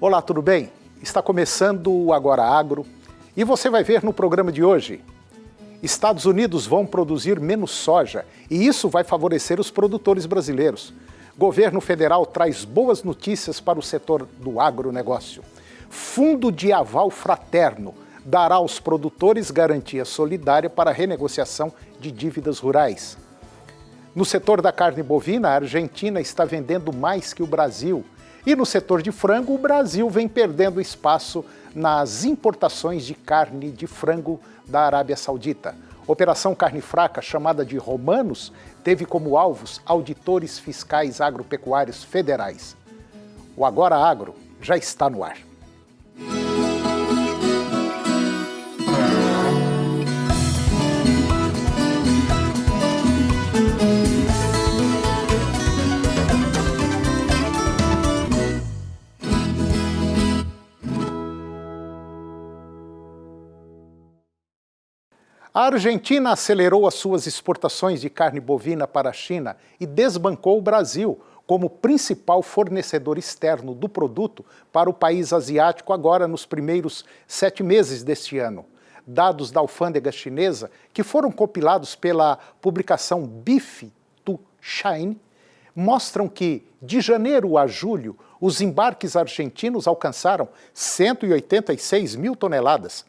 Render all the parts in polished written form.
Olá, tudo bem? Está começando o Agora Agro e você vai ver no programa de hoje: Estados Unidos vão produzir menos soja e isso vai favorecer os produtores brasileiros. Governo federal traz boas notícias para o setor do agronegócio. Fundo de aval fraterno dará aos produtores garantia solidária para a renegociação de dívidas rurais. No setor da carne bovina, a Argentina está vendendo mais que o Brasil. E no setor de frango, o Brasil vem perdendo espaço nas importações de carne de frango da Arábia Saudita. Operação Carne Fraca, chamada de Romanos, teve como alvos auditores fiscais agropecuários federais. O Agora Agro já está no ar. A Argentina acelerou as suas exportações de carne bovina para a China e desbancou o Brasil como principal fornecedor externo do produto para o país asiático agora nos primeiros 7 meses deste ano. Dados da alfândega chinesa, que foram compilados pela publicação Beef to China, mostram que, de janeiro a julho, os embarques argentinos alcançaram 186 mil toneladas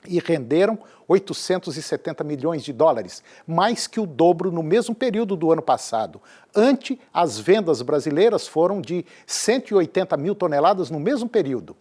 e renderam 870 milhões de dólares, mais que o dobro no mesmo período do ano passado. As vendas brasileiras foram de 180 mil toneladas no mesmo período.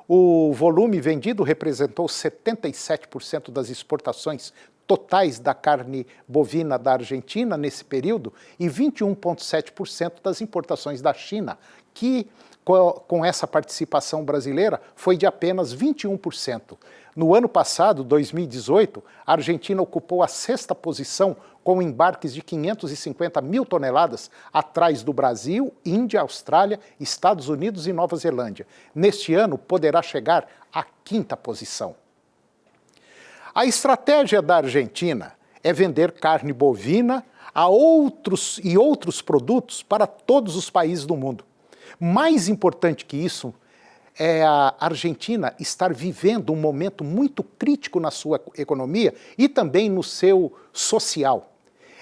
O volume vendido representou 77% das exportações totais da carne bovina da Argentina nesse período e 21,7% das importações da China, que com essa participação brasileira foi de apenas 21%. No ano passado, 2018, a Argentina ocupou a 6ª posição com embarques de 550 mil toneladas, atrás do Brasil, Índia, Austrália, Estados Unidos e Nova Zelândia. Neste ano, poderá chegar à 5ª posição. A estratégia da Argentina é vender carne bovina a outros produtos para todos os países do mundo. Mais importante que isso é a Argentina estar vivendo um momento muito crítico na sua economia e também no seu social.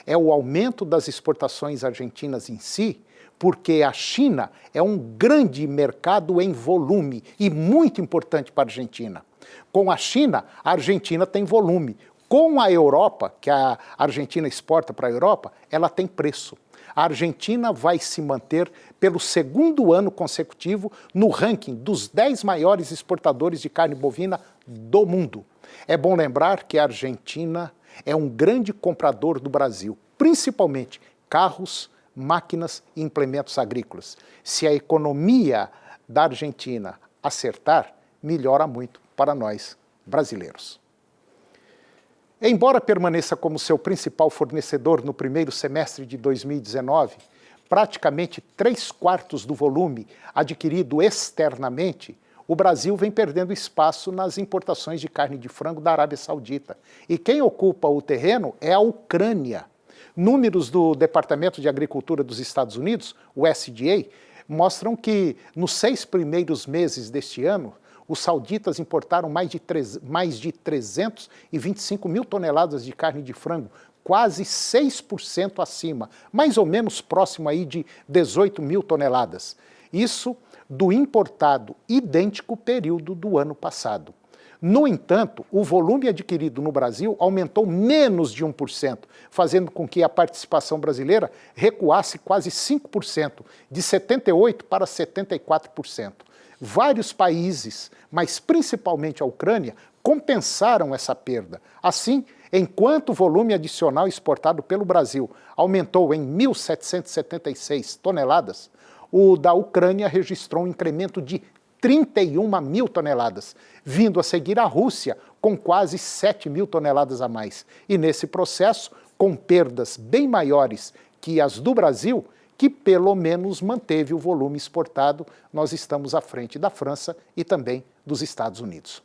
É o aumento das exportações argentinas em si, porque a China é um grande mercado em volume e muito importante para a Argentina. Com a China, a Argentina tem volume. Com a Europa, que a Argentina exporta para a Europa, ela tem preço. A Argentina vai se manter pelo 2º ano consecutivo no ranking dos 10 maiores exportadores de carne bovina do mundo. É bom lembrar que a Argentina é um grande comprador do Brasil, principalmente carros, máquinas e implementos agrícolas. Se a economia da Argentina acertar, melhora muito para nós brasileiros. Embora permaneça como seu principal fornecedor no primeiro semestre de 2019, praticamente 3/4 do volume adquirido externamente, o Brasil vem perdendo espaço nas importações de carne de frango da Arábia Saudita. E quem ocupa o terreno é a Ucrânia. Números do Departamento de Agricultura dos Estados Unidos, o USDA, mostram que nos 6 primeiros meses deste ano, os sauditas importaram mais de 325 mil toneladas de carne de frango, quase 6% acima, mais ou menos próximo aí de 18 mil toneladas. Isso do importado idêntico período do ano passado. No entanto, o volume adquirido no Brasil aumentou menos de 1%, fazendo com que a participação brasileira recuasse quase 5%, de 78% para 74%. Vários países, mas principalmente a Ucrânia, compensaram essa perda. Assim, enquanto o volume adicional exportado pelo Brasil aumentou em 1.776 toneladas, o da Ucrânia registrou um incremento de 31 mil toneladas, vindo a seguir a Rússia com quase 7 mil toneladas a mais. E nesse processo, com perdas bem maiores que as do Brasil, que pelo menos manteve o volume exportado, nós estamos à frente da França e também dos Estados Unidos.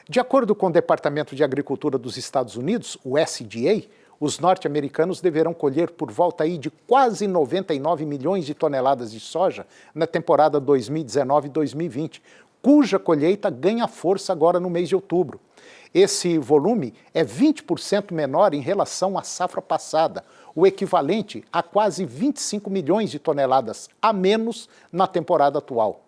De acordo com o Departamento de Agricultura dos Estados Unidos, o USDA, Os norte-americanos deverão colher por volta aí de quase 99 milhões de toneladas de soja na temporada 2019-2020, cuja colheita ganha força agora no mês de outubro. Esse volume é 20% menor em relação à safra passada, o equivalente a quase 25 milhões de toneladas a menos na temporada atual.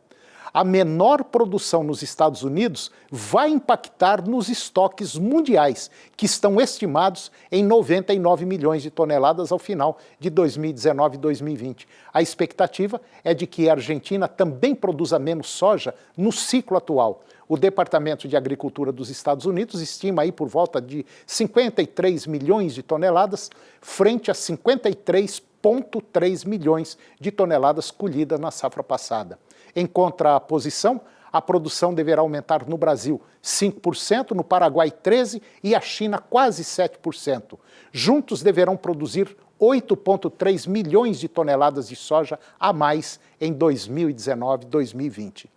A menor produção nos Estados Unidos vai impactar nos estoques mundiais, que estão estimados em 99 milhões de toneladas ao final de 2019 e 2020. A expectativa é de que a Argentina também produza menos soja no ciclo atual. O Departamento de Agricultura dos Estados Unidos estima aí por volta de 53 milhões de toneladas, frente a 53,3 milhões de toneladas colhidas na safra passada. Em contraposição, a produção deverá aumentar no Brasil 5%, no Paraguai 13% e a China quase 7%. Juntos deverão produzir 8,3 milhões de toneladas de soja a mais em 2019 e 2020.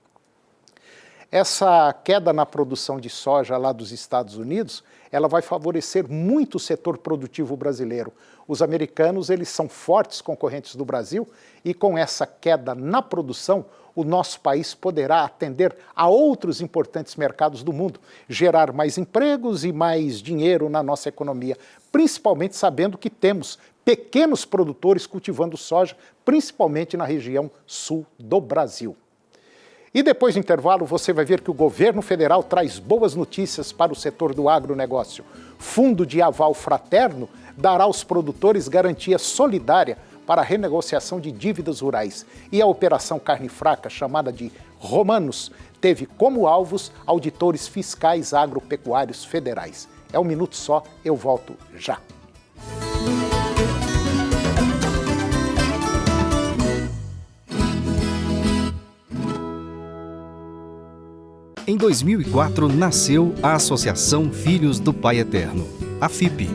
Essa queda na produção de soja lá dos Estados Unidos, ela vai favorecer muito o setor produtivo brasileiro. Os americanos, eles são fortes concorrentes do Brasil e com essa queda na produção, o nosso país poderá atender a outros importantes mercados do mundo, gerar mais empregos e mais dinheiro na nossa economia, principalmente sabendo que temos pequenos produtores cultivando soja, principalmente na região sul do Brasil. E depois do intervalo, você vai ver que o governo federal traz boas notícias para o setor do agronegócio. Fundo de aval fraterno dará aos produtores garantia solidária para a renegociação de dívidas rurais. E a Operação Carne Fraca, chamada de Romanos, teve como alvos auditores fiscais agropecuários federais. É um minuto só, eu volto já. Em 2004, nasceu a Associação Filhos do Pai Eterno, a FIP,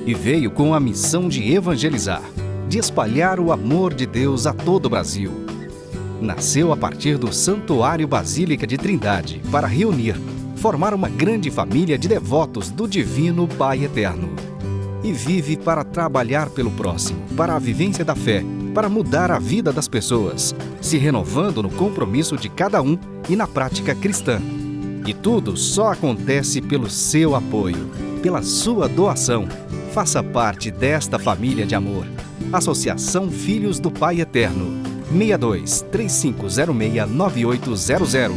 e veio com a missão de evangelizar, de espalhar o amor de Deus a todo o Brasil. Nasceu a partir do Santuário Basílica de Trindade para reunir, formar uma grande família de devotos do Divino Pai Eterno. E vive para trabalhar pelo próximo, para a vivência da fé, para mudar a vida das pessoas, se renovando no compromisso de cada um e na prática cristã. E tudo só acontece pelo seu apoio, pela sua doação. Faça parte desta família de amor. Associação Filhos do Pai Eterno. 62-3506-9800.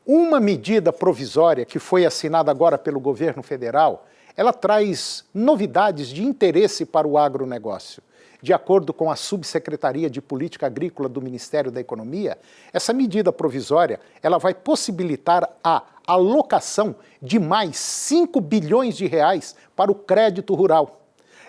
Uma medida provisória que foi assinada agora pelo governo federal, ela traz novidades de interesse para o agronegócio. De acordo com a Subsecretaria de Política Agrícola do Ministério da Economia, essa medida provisória ela vai possibilitar a alocação de mais 5 bilhões de reais para o crédito rural.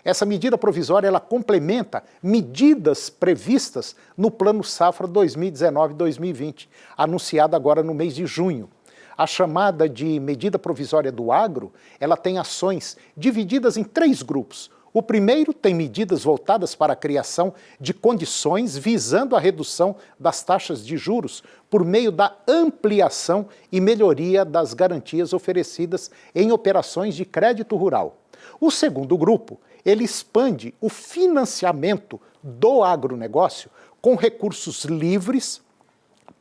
Essa medida provisória ela complementa medidas previstas no Plano Safra 2019-2020, anunciado agora no mês de junho. A chamada de medida provisória do agro, ela tem ações divididas em 3 grupos. O primeiro tem medidas voltadas para a criação de condições visando a redução das taxas de juros por meio da ampliação e melhoria das garantias oferecidas em operações de crédito rural. O segundo grupo, ele expande o financiamento do agronegócio com recursos livres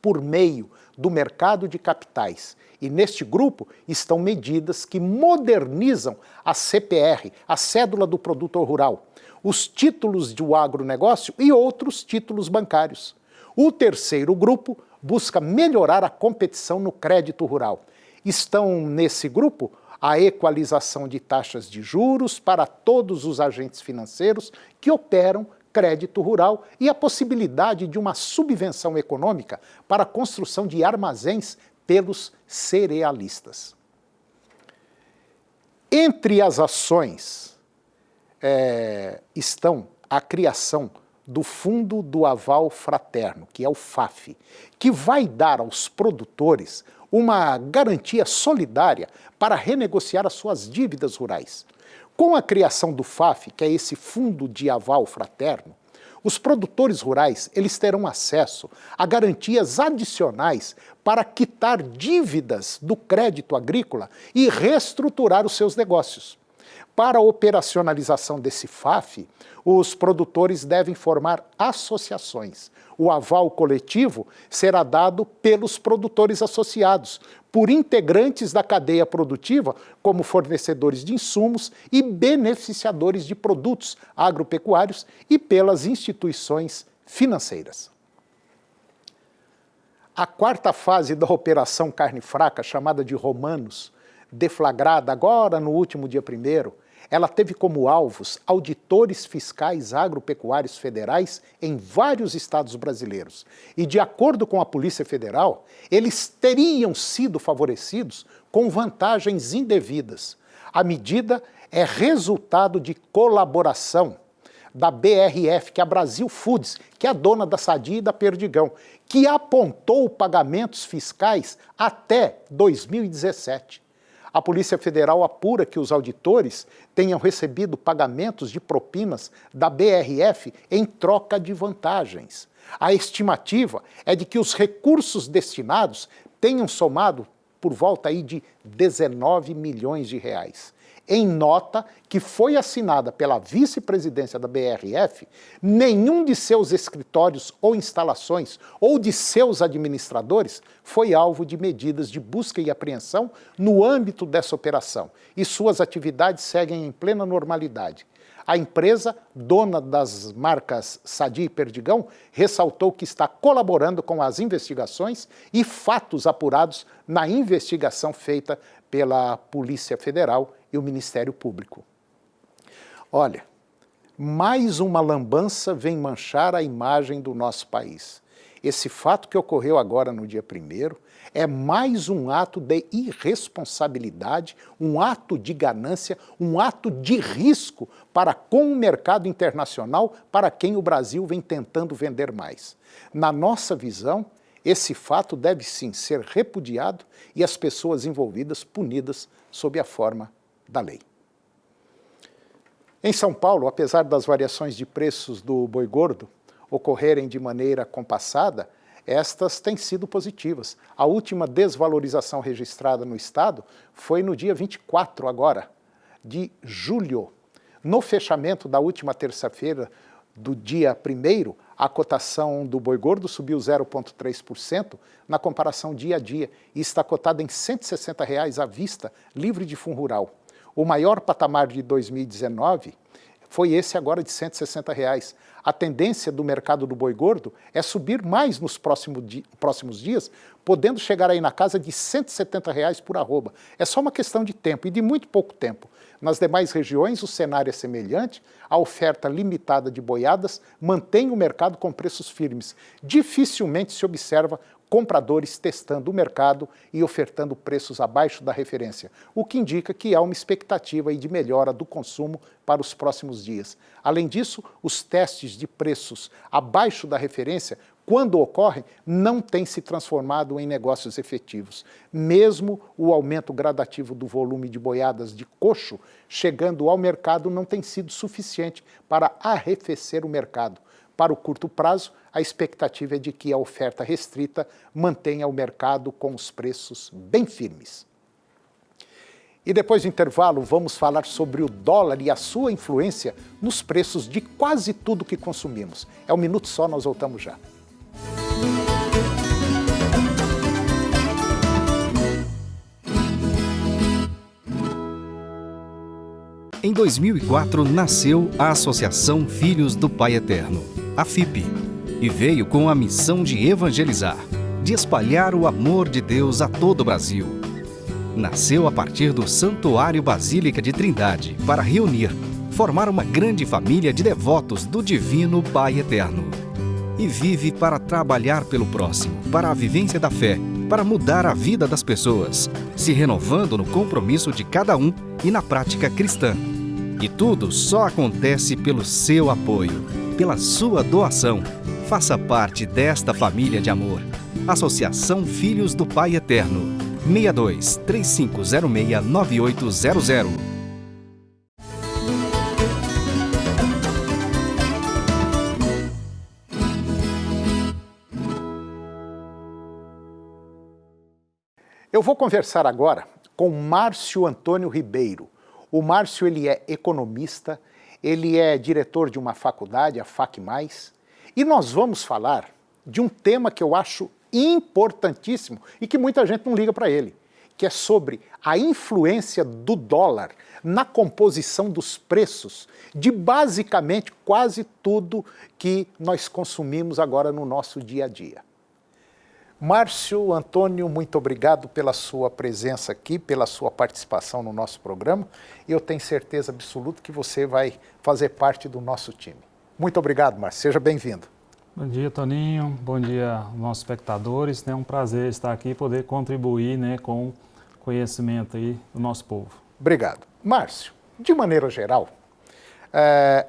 por meio do mercado de capitais. E neste grupo estão medidas que modernizam a CPR, a Cédula do Produtor Rural, os títulos do agronegócio e outros títulos bancários. O terceiro grupo busca melhorar a competição no crédito rural. Estão nesse grupo a equalização de taxas de juros para todos os agentes financeiros que operam crédito rural e a possibilidade de uma subvenção econômica para a construção de armazéns pelos cerealistas. Entre as ações estão a criação do Fundo do Aval Fraterno, que é o FAF, que vai dar aos produtores uma garantia solidária para renegociar as suas dívidas rurais. Com a criação do FAF, que é esse Fundo de Aval Fraterno, Os produtores rurais, eles terão acesso a garantias adicionais para quitar dívidas do crédito agrícola e reestruturar os seus negócios. Para a operacionalização desse FAF, os produtores devem formar associações. O aval coletivo será dado pelos produtores associados, por integrantes da cadeia produtiva, como fornecedores de insumos e beneficiadores de produtos agropecuários e pelas instituições financeiras. A quarta fase da Operação Carne Fraca, chamada de Romanos, deflagrada agora no último dia 1º, ela teve como alvos auditores fiscais agropecuários federais em vários estados brasileiros. E, de acordo com a Polícia Federal, eles teriam sido favorecidos com vantagens indevidas. A medida é resultado de colaboração da BRF, que é a Brasil Foods, que é a dona da Sadia e da Perdigão, que apontou pagamentos fiscais até 2017. A Polícia Federal apura que os auditores tenham recebido pagamentos de propinas da BRF em troca de vantagens. A estimativa é de que os recursos destinados tenham somado por volta aí de 19 milhões de reais. Em nota que foi assinada pela vice-presidência da BRF, nenhum de seus escritórios ou instalações ou de seus administradores foi alvo de medidas de busca e apreensão no âmbito dessa operação, e suas atividades seguem em plena normalidade. A empresa, dona das marcas Sadia e Perdigão, ressaltou que está colaborando com as investigações e fatos apurados na investigação feita pela Polícia Federal e o Ministério Público. Olha, mais uma lambança vem manchar a imagem do nosso país. Esse fato que ocorreu agora no dia 1º é mais um ato de irresponsabilidade, um ato de ganância, um ato de risco para com o mercado internacional, para quem o Brasil vem tentando vender mais. Na nossa visão, esse fato deve sim ser repudiado e as pessoas envolvidas punidas sob a forma da lei. Em São Paulo, apesar das variações de preços do boi gordo ocorrerem de maneira compassada, estas têm sido positivas. A última desvalorização registrada no estado foi no dia 24 agora, de julho. No fechamento da última terça-feira do dia 1º, a cotação do boi gordo subiu 0,3% na comparação dia a dia e está cotada em R$ 160 à vista, livre de fundo rural. O maior patamar de 2019 foi esse agora de R$ 160. A tendência do mercado do boi gordo é subir mais nos próximos dias, podendo chegar aí na casa de R$ 170 por arroba. É só uma questão de tempo e de muito pouco tempo. Nas demais regiões, o cenário é semelhante, a oferta limitada de boiadas mantém o mercado com preços firmes. Dificilmente se observa compradores testando o mercado e ofertando preços abaixo da referência, o que indica que há uma expectativa de melhora do consumo para os próximos dias. Além disso, os testes de preços abaixo da referência, quando ocorrem, não têm se transformado em negócios efetivos. Mesmo o aumento gradativo do volume de boiadas de coxo chegando ao mercado não tem sido suficiente para arrefecer o mercado. Para o curto prazo, a expectativa é de que a oferta restrita mantenha o mercado com os preços bem firmes. E depois do intervalo, vamos falar sobre o dólar e a sua influência nos preços de quase tudo que consumimos. É um minuto só, nós voltamos já. Em 2004, nasceu a Associação Filhos do Pai Eterno, a FIP, e veio com a missão de evangelizar, de espalhar o amor de Deus a todo o Brasil. Nasceu a partir do Santuário Basílica de Trindade para reunir, formar uma grande família de devotos do Divino Pai Eterno. E vive para trabalhar pelo próximo, para a vivência da fé, para mudar a vida das pessoas, se renovando no compromisso de cada um e na prática cristã. E tudo só acontece pelo seu apoio, pela sua doação. Faça parte desta família de amor. Associação Filhos do Pai Eterno. 62 3506 9800. Eu vou conversar agora com Márcio Antônio Ribeiro. O Márcio, ele é economista, ele é diretor de uma faculdade, a FAC+, e nós vamos falar de um tema que eu acho importantíssimo e que muita gente não liga para ele, que é sobre a influência do dólar na composição dos preços de basicamente quase tudo que nós consumimos agora no nosso dia a dia. Márcio Antônio, muito obrigado pela sua presença aqui, pela sua participação no nosso programa. Eu tenho certeza absoluta que você vai fazer parte do nosso time. Muito obrigado, Márcio. Seja bem-vindo. Bom dia, Toninho. Bom dia aos nossos espectadores. É um prazer estar aqui e poder contribuir, com o conhecimento aí do nosso povo. Obrigado. Márcio, de maneira geral,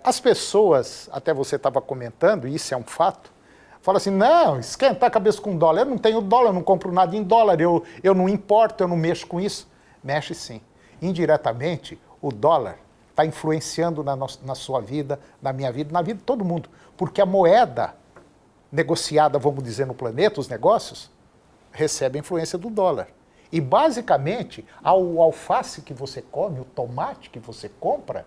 as pessoas, até você estava comentando, e isso é um fato, fala assim, não, esquentar a cabeça com dólar. Eu não tenho dólar, eu não compro nada em dólar, eu não importo, eu não mexo com isso. Mexe sim. Indiretamente, o dólar está influenciando na sua vida, na minha vida, na vida de todo mundo. Porque a moeda negociada, vamos dizer, no planeta, os negócios, recebe a influência do dólar. E basicamente, o alface que você come, o tomate que você compra,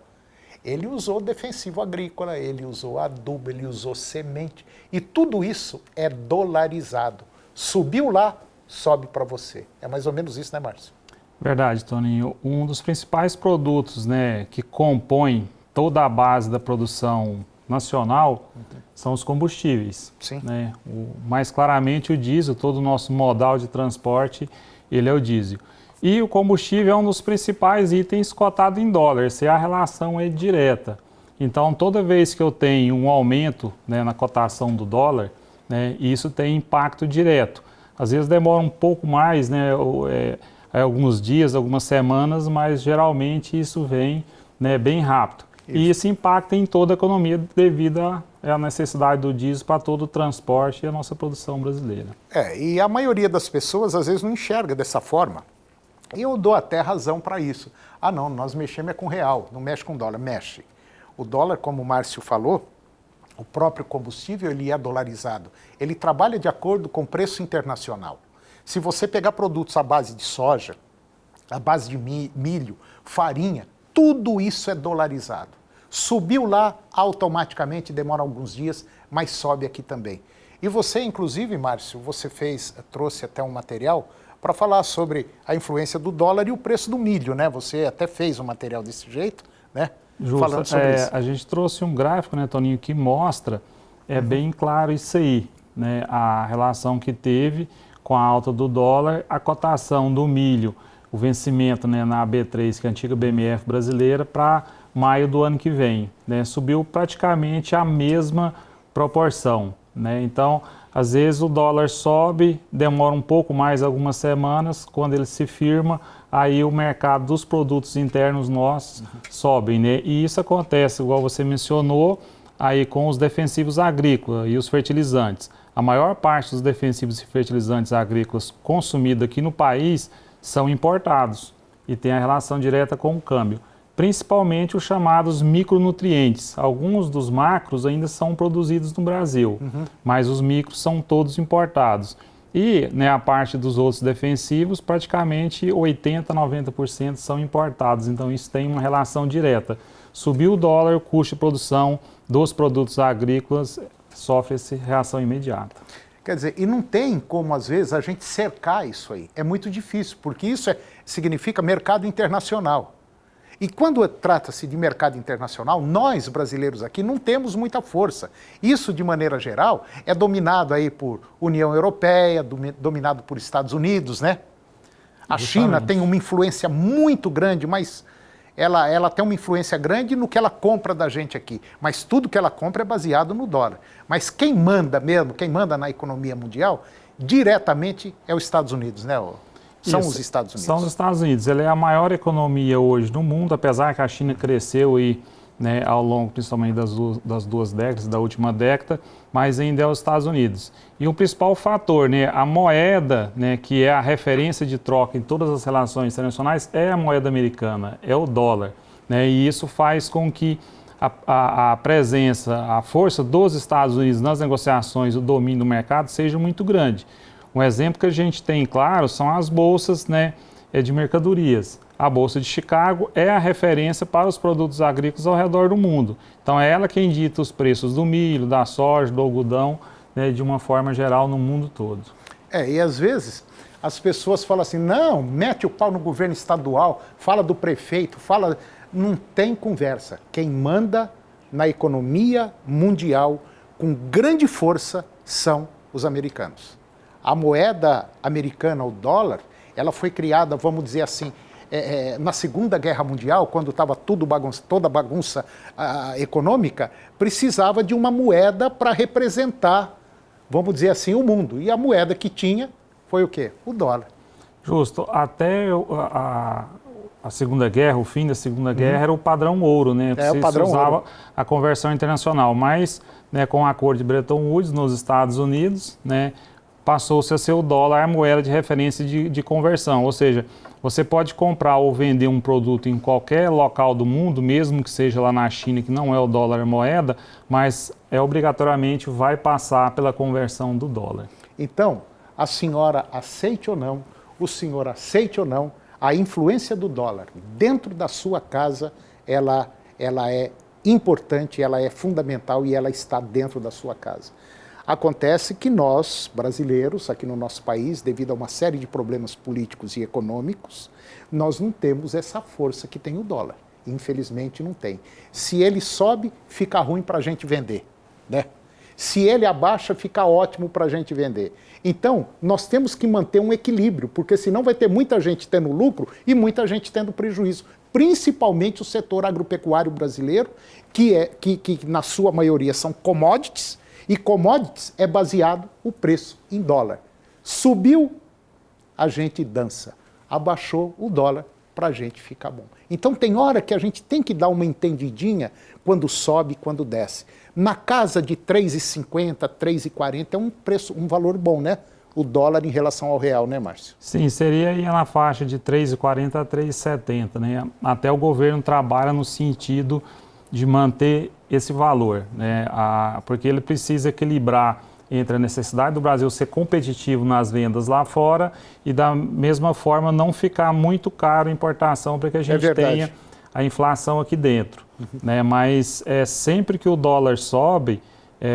ele usou defensivo agrícola, ele usou adubo, ele usou semente. E tudo isso é dolarizado. Subiu lá, sobe para você. É mais ou menos isso, né, Márcio? Verdade, Toninho. Um dos principais produtos, que compõem toda a base da produção nacional são os combustíveis. Sim. Mais claramente o diesel, todo o nosso modal de transporte, ele é o diesel. E o combustível é um dos principais itens cotado em dólar, essa é a relação direta. Então, toda vez que eu tenho um aumento na cotação do dólar, isso tem impacto direto. Às vezes demora um pouco mais, alguns dias, algumas semanas, mas geralmente isso vem bem rápido. Isso. E isso impacta em toda a economia devido à necessidade do diesel para todo o transporte e a nossa produção brasileira. E a maioria das pessoas às vezes não enxerga dessa forma. E eu dou até razão para isso. Ah não, nós mexemos com real, não mexe com dólar, mexe. O dólar, como o Márcio falou, o próprio combustível ele é dolarizado. Ele trabalha de acordo com o preço internacional. Se você pegar produtos à base de soja, à base de milho, farinha, tudo isso é dolarizado. Subiu lá, automaticamente, demora alguns dias, mas sobe aqui também. E você, inclusive, Márcio, você trouxe até um material para falar sobre a influência do dólar e o preço do milho, né? Você até fez um material desse jeito, né? Justo. Falando sobre isso. A gente trouxe um gráfico, Toninho, que mostra, bem claro isso aí, a relação que teve com a alta do dólar, a cotação do milho, o vencimento na B3, que é a antiga BMF brasileira, para maio do ano que vem. Subiu praticamente a mesma proporção. Então, às vezes o dólar sobe, demora um pouco mais, algumas semanas, quando ele se firma, aí o mercado dos produtos internos nossos sobem. E isso acontece, igual você mencionou, aí com os defensivos agrícolas e os fertilizantes. A maior parte dos defensivos e fertilizantes agrícolas consumidos aqui no país são importados e tem a relação direta com o câmbio. Principalmente os chamados micronutrientes. Alguns dos macros ainda são produzidos no Brasil, mas os micros são todos importados. E a parte dos outros defensivos, praticamente 80%, 90% são importados. Então isso tem uma relação direta. Subiu o dólar, o custo de produção dos produtos agrícolas sofre essa reação imediata. Quer dizer, e não tem como, às vezes, a gente cercar isso aí. É muito difícil, porque isso significa mercado internacional. E quando trata-se de mercado internacional, nós, brasileiros aqui, não temos muita força. Isso, de maneira geral, é dominado aí por União Europeia, dominado por Estados Unidos, né? A China tem uma influência muito grande, mas ela tem uma influência grande no que ela compra da gente aqui. Mas tudo que ela compra é baseado no dólar. Mas quem manda mesmo, quem manda na economia mundial, diretamente é os Estados Unidos, né? São os Estados Unidos. São os Estados Unidos. Ele é a maior economia hoje no mundo, apesar que a China cresceu ao longo principalmente das duas décadas, da última década, mas ainda é os Estados Unidos. E o principal fator, a moeda, que é a referência de troca em todas as relações internacionais, é a moeda americana, é o dólar. E isso faz com que a presença, a força dos Estados Unidos nas negociações, o domínio do mercado seja muito grande. Um exemplo que a gente tem, claro, são as bolsas, né, de mercadorias. A Bolsa de Chicago é a referência para os produtos agrícolas ao redor do mundo. Então é ela quem dita os preços do milho, da soja, do algodão, né, de uma forma geral no mundo todo. E às vezes as pessoas falam assim, não, mete o pau no governo estadual, fala do prefeito, fala... Não tem conversa. Quem manda na economia mundial com grande força são os americanos. A moeda americana, o dólar, ela foi criada, vamos dizer assim, na Segunda Guerra Mundial, quando estava toda bagunça econômica, precisava de uma moeda para representar, vamos dizer assim, o mundo. E a moeda que tinha foi o quê? O dólar. Justo. Até a Segunda Guerra, o fim da Segunda Guerra, era o padrão ouro, né? O padrão usava ouro. A conversão internacional, mas, né, com o acordo de Bretton Woods nos Estados Unidos, né, passou-se a ser o dólar a moeda de referência de conversão, ou seja, você pode comprar ou vender um produto em qualquer local do mundo, mesmo que seja lá na China, que não é o dólar moeda, mas obrigatoriamente vai passar pela conversão do dólar. Então, a senhora aceite ou não, o senhor aceite ou não, a influência do dólar dentro da sua casa, ela é importante, ela é fundamental e ela está dentro da sua casa. Acontece que nós, brasileiros, aqui no nosso país, devido a uma série de problemas políticos e econômicos, nós não temos essa força que tem o dólar. Infelizmente não tem. Se ele sobe, fica ruim para a gente vender, né? Se ele abaixa, fica ótimo para a gente vender. Então, nós temos que manter um equilíbrio, porque senão vai ter muita gente tendo lucro e muita gente tendo prejuízo. Principalmente o setor agropecuário brasileiro, que na sua maioria são commodities, e commodities é baseado o preço em dólar. Subiu, a gente dança. Abaixou o dólar, para a gente ficar bom. Então tem hora que a gente tem que dar uma entendidinha quando sobe e quando desce. Na casa de 3,50, 3,40 é um valor bom, né? O dólar em relação ao real, né, Márcio? Sim, seria aí na faixa de 3,40 a 3,70, né? Até o governo trabalha no sentido de manter esse valor, né? Porque ele precisa equilibrar entre a necessidade do Brasil ser competitivo nas vendas lá fora e da mesma forma não ficar muito caro a importação para que a gente tenha a inflação aqui dentro. Né? Mas sempre que o dólar sobe,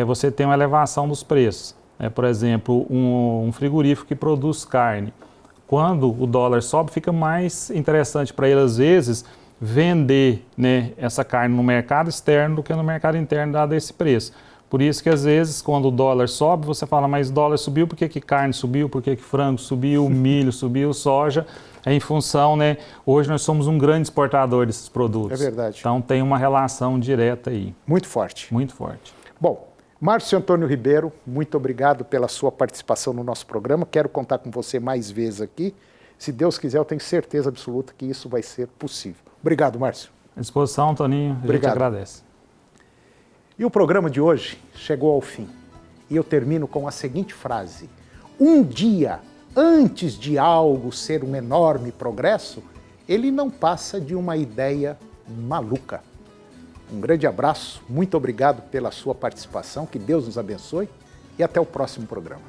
você tem uma elevação dos preços. Por exemplo, um frigorífico que produz carne. Quando o dólar sobe, fica mais interessante para ele, às vezes, vender, né, essa carne no mercado externo do que no mercado interno, dado esse preço. Por isso que, às vezes, quando o dólar sobe, você fala, mas o dólar subiu, por que carne subiu, por que frango subiu, milho subiu, soja, em função, né? Hoje nós somos um grande exportador desses produtos. É verdade. Então tem uma relação direta aí. Muito forte. Muito forte. Bom, Márcio Antônio Ribeiro, muito obrigado pela sua participação no nosso programa. Quero contar com você mais vezes aqui. Se Deus quiser, eu tenho certeza absoluta que isso vai ser possível. Obrigado, Márcio. À disposição, Toninho. A gente agradece. E o programa de hoje chegou ao fim. E eu termino com a seguinte frase. Um dia antes de algo ser um enorme progresso, ele não passa de uma ideia maluca. Um grande abraço, muito obrigado pela sua participação, que Deus nos abençoe e até o próximo programa.